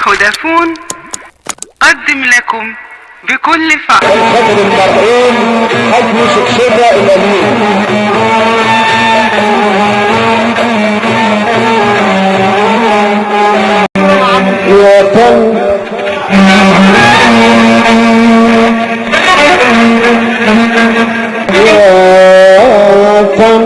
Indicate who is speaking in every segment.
Speaker 1: فودافون قدم لكم بكل فخر
Speaker 2: الخضر المرحوم حاج يوسف شبرا الأمين. يا فن يا فن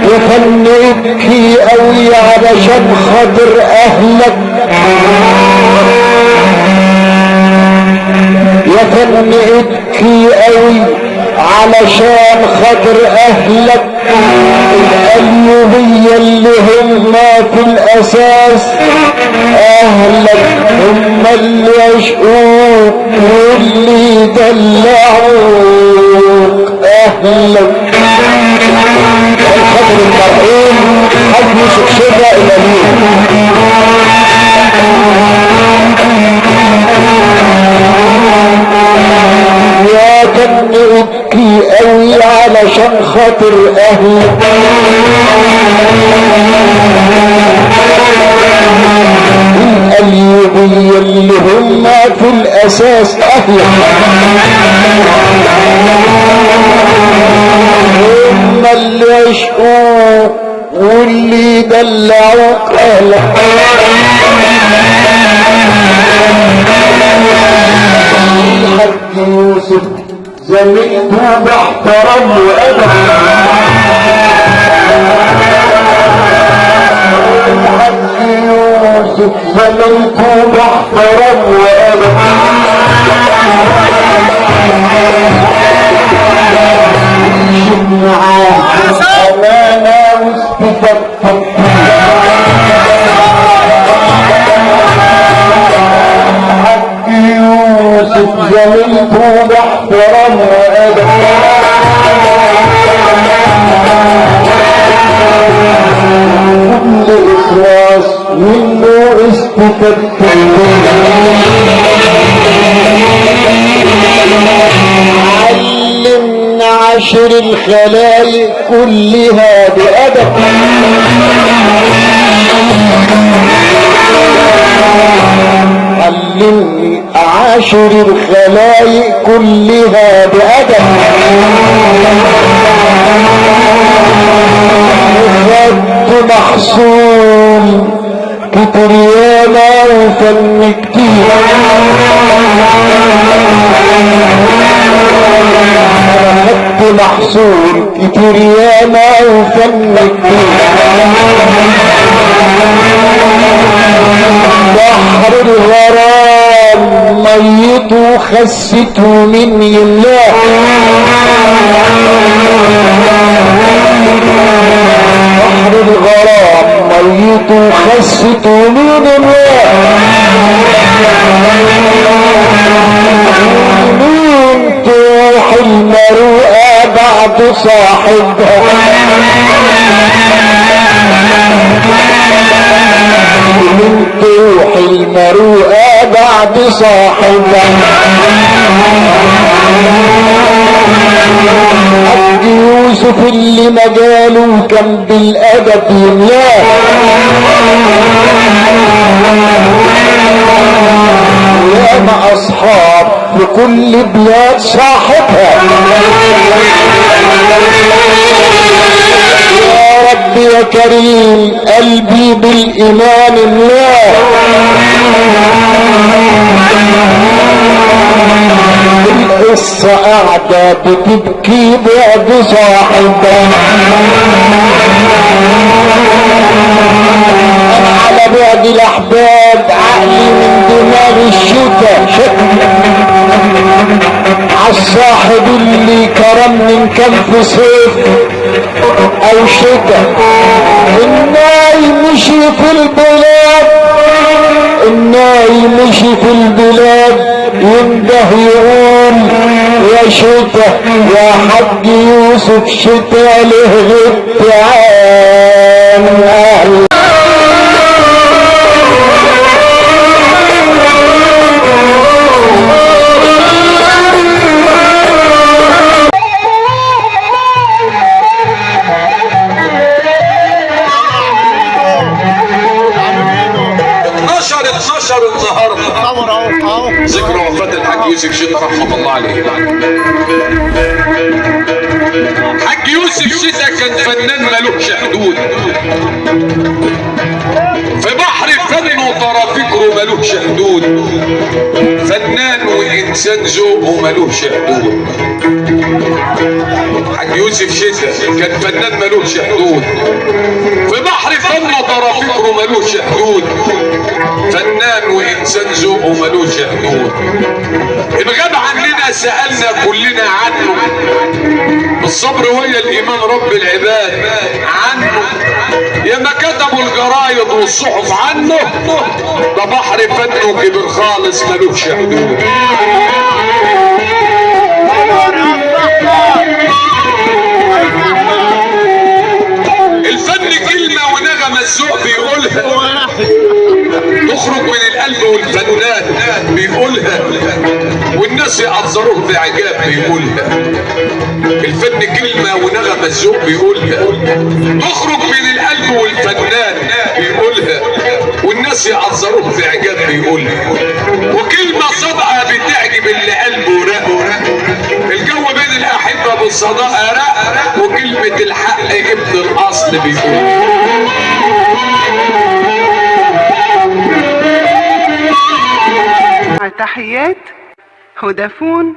Speaker 2: يفنيكي قوي علشان خاطر اهلك، يفنيكي قوي علشان خاطر اهلك. الأيوبية اللي هم في الاساس اهلك، هم اللي يشقوك واللي يدلعوك اهلك. الخضر المرحوم حاج يوسف شبرا الأمين. يا كان ابكي قوي علشان خاطر اهلك، الأيوبية اللي هم في الاساس اهلك، هم اللي يشقوك واللي يدلعوك اهلك. الحاج يوسف زميلته باحترام وادب، الحاج يوسف زميلته باحترام وادب. أمانة واستفدت حاج يوسف زميلته باحترام وأدب. كل إخلاص منه استفدت. علمنا عشر الخلايق كلها بأدب، علمني عاشر الخلايق كلها بأدب. الرد محصول كتر ياما وفن كتير، الرد محصول كتر ياما وفن كتير. بحر الغرام ميته خسته من يملاه، بحر الغرام ميته خسته من يملاه. مين تروح المروءة بعد صاحبها، من تروح المروءة بعد صاحبها. حاج يوسف اللي مجاله كان بالأدب يملاه، وياما أصحاب في كل بلاد صاحبها. يا رب يا كريم قلبي بالإيمان الله، القصة قاعدة بتبكي بعد صاحبها. أنا على بعد الأحباب عقلي من دماغ الشتا شكل عالصاحب اللي كرمني إن كان في صيف أو شتا. الناي مشي في البلاد، الناي مشي في البلاد ينده يقول يا شتا يا حاج يوسف شتا له غبت عن أهل.
Speaker 3: حاج يوسف شتا كان فنان ملوش حدود، في بحر فنه وطرى فكره ملوش حدود، فنان وانسان ذوقه ملوش حدود. حاج يوسف شتا كان فنان ملوش حدود، في بحر فنه وطرى فكره ملوش حدود، فنان وانسان ذوقه ملوش حدود. ان غاب عننا سألنا كلنا عنه، الصبر ويا الايمان رب العباد عنه، يا ما كتبوا الجرايد والصحف عنه، ده بحر فنه كبير خالص ملوش حدود. الفن كلمة ونغمة الذوق بيقولها، تخرج من القلب والفنان بيقولها، والناس يقدروه بعجاب بيقولها. الفن كلمة ونغمة الذوق بيقولها، تخرج من القلب والفنان بيقولها، والناس يقدروه بعجاب بيقولها. وكلمة صادقة بتعجب اللي قلبه رق، الجو بين الأحبة بالصداقة رق، وكلمة الحق ابن الأصل بيقول.
Speaker 1: تحيات فودافون